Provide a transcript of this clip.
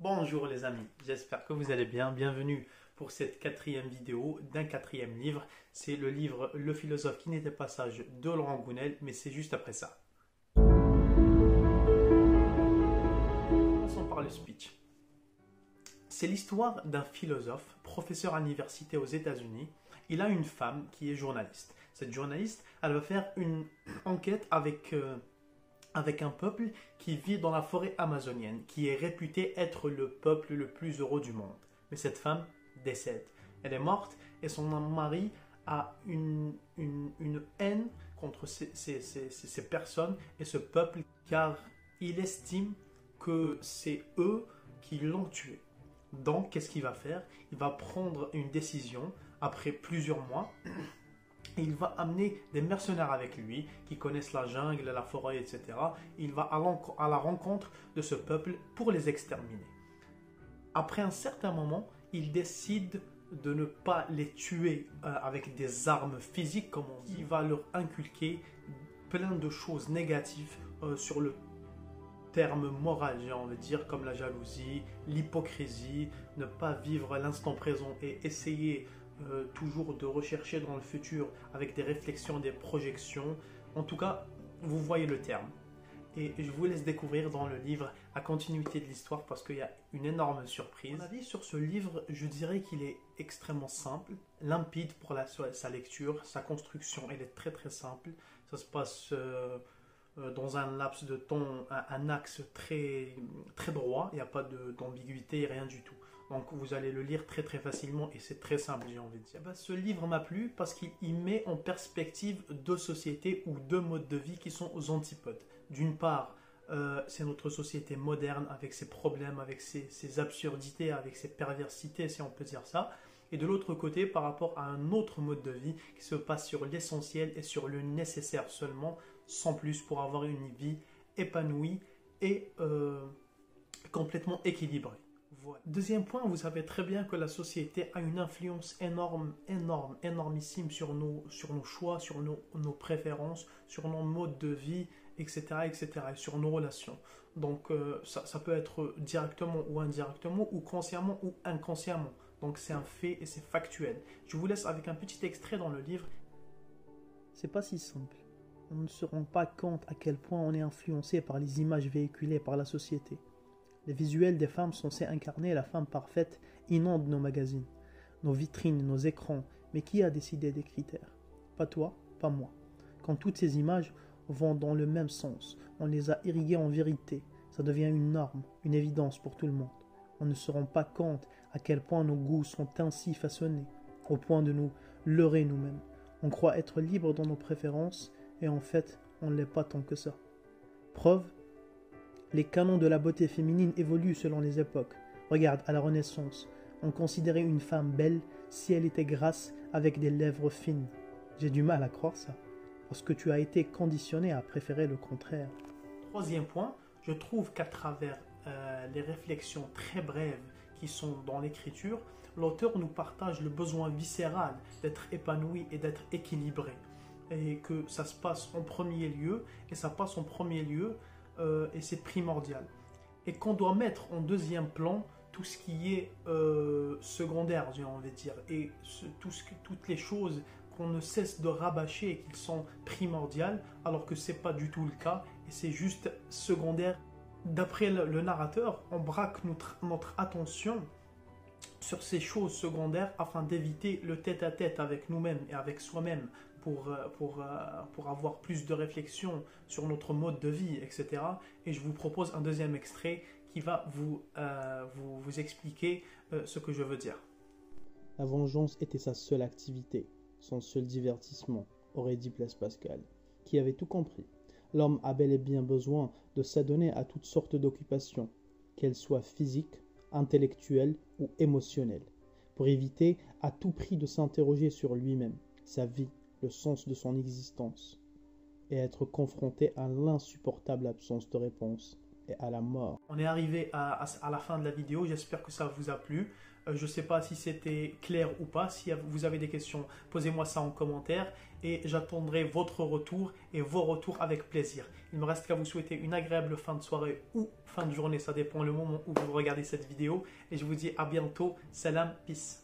Bonjour les amis, j'espère que vous allez bien. Bienvenue pour cette quatrième vidéo d'un quatrième livre. C'est le livre Le philosophe qui n'était pas sage de Laurent Gounel, mais c'est juste après ça. Commençons par le speech. C'est l'histoire d'un philosophe, professeur à l'université aux États-Unis. Il a une femme qui est journaliste. Cette journaliste, elle va faire une enquête avec un peuple qui vit dans la forêt amazonienne, qui est réputé être le peuple le plus heureux du monde. Mais cette femme décède. Elle est morte et son mari a une haine contre ces personnes et ce peuple, car il estime que c'est eux qui l'ont tué. Donc, qu'est-ce qu'il va faire? Il va prendre une décision après plusieurs mois. Il va amener des mercenaires avec lui qui connaissent la jungle, la forêt, etc. Il va à la rencontre de ce peuple pour les exterminer. Après un certain moment, il décide de ne pas les tuer avec des armes physiques, comme on dit. Il va leur inculquer plein de choses négatives sur le terme moral, j'ai envie de dire, comme la jalousie, l'hypocrisie, ne pas vivre l'instant présent et essayer toujours de rechercher dans le futur avec des réflexions, des projections. En tout cas, vous voyez le terme. Et je vous laisse découvrir dans le livre la continuité de l'histoire parce qu'il y a une énorme surprise. Mon avis sur ce livre, je dirais qu'il est extrêmement simple, limpide pour sa lecture, sa construction, elle est très très simple. Ça se passe dans un laps de temps, un axe très, très droit, il n'y a pas d'ambiguïté, rien du tout. Donc vous allez le lire très très facilement et c'est très simple, j'ai envie de dire. Ce livre m'a plu parce qu'il met en perspective deux sociétés ou deux modes de vie qui sont aux antipodes. D'une part, c'est notre société moderne avec ses problèmes, avec ses absurdités, avec ses perversités, si on peut dire ça. Et de l'autre côté, par rapport à un autre mode de vie qui se passe sur l'essentiel et sur le nécessaire seulement, sans plus, pour avoir une vie épanouie et complètement équilibrée. Voilà. Deuxième point, vous savez très bien que la société a une influence énormissime sur nos choix, sur nos préférences, sur nos modes de vie, etc., et sur nos relations. Donc ça peut être directement ou indirectement, ou consciemment ou inconsciemment. Donc c'est un fait et c'est factuel. Je vous laisse avec un petit extrait dans le livre. C'est pas si simple. On ne se rend pas compte à quel point on est influencé par les images véhiculées par la société. Les visuels des femmes censées incarner la femme parfaite inondent nos magazines, nos vitrines, nos écrans. Mais qui a décidé des critères? Pas toi, pas moi. Quand toutes ces images vont dans le même sens, on les a irriguées en vérité. Ça devient une norme, une évidence pour tout le monde. On ne se rend pas compte à quel point nos goûts sont ainsi façonnés, au point de nous leurrer nous-mêmes. On croit être libre dans nos préférences, et en fait, on ne l'est pas tant que ça. Preuve, les canons de la beauté féminine évoluent selon les époques. Regarde, à la Renaissance, on considérait une femme belle si elle était grasse avec des lèvres fines. J'ai du mal à croire ça, parce que tu as été conditionné à préférer le contraire. Troisième point, je trouve qu'à travers les réflexions très brèves qui sont dans l'écriture, l'auteur nous partage le besoin viscéral d'être épanoui et d'être équilibré. Et que ça se passe en premier lieu, et ça passe en premier lieu, et c'est primordial. Et qu'on doit mettre en deuxième plan tout ce qui est secondaire, j'ai envie de dire, et toutes les choses qu'on ne cesse de rabâcher et qui sont primordiales, alors que ce n'est pas du tout le cas, et c'est juste secondaire. D'après le narrateur, on braque notre attention sur ces choses secondaires afin d'éviter le tête-à-tête avec nous-mêmes et avec soi-même pour avoir plus de réflexion sur notre mode de vie, etc. Et je vous propose un deuxième extrait qui va vous expliquer ce que je veux dire. La vengeance était sa seule activité, son seul divertissement, aurait dit Blaise Pascal, qui avait tout compris. L'homme a bel et bien besoin de s'adonner à toutes sortes d'occupations, qu'elles soient physiques, intellectuelles ou émotionnelles, pour éviter à tout prix de s'interroger sur lui-même, sa vie, le sens de son existence, et être confronté à l'insupportable absence de réponse et à la mort. On est arrivé à la fin de la vidéo, j'espère que ça vous a plu. Je ne sais pas si c'était clair ou pas. Si vous avez des questions, posez-moi ça en commentaire et j'attendrai votre retour et vos retours avec plaisir. Il me reste qu'à vous souhaiter une agréable fin de soirée ou fin de journée, ça dépend le moment où vous regardez cette vidéo. Et je vous dis à bientôt. Salam, peace.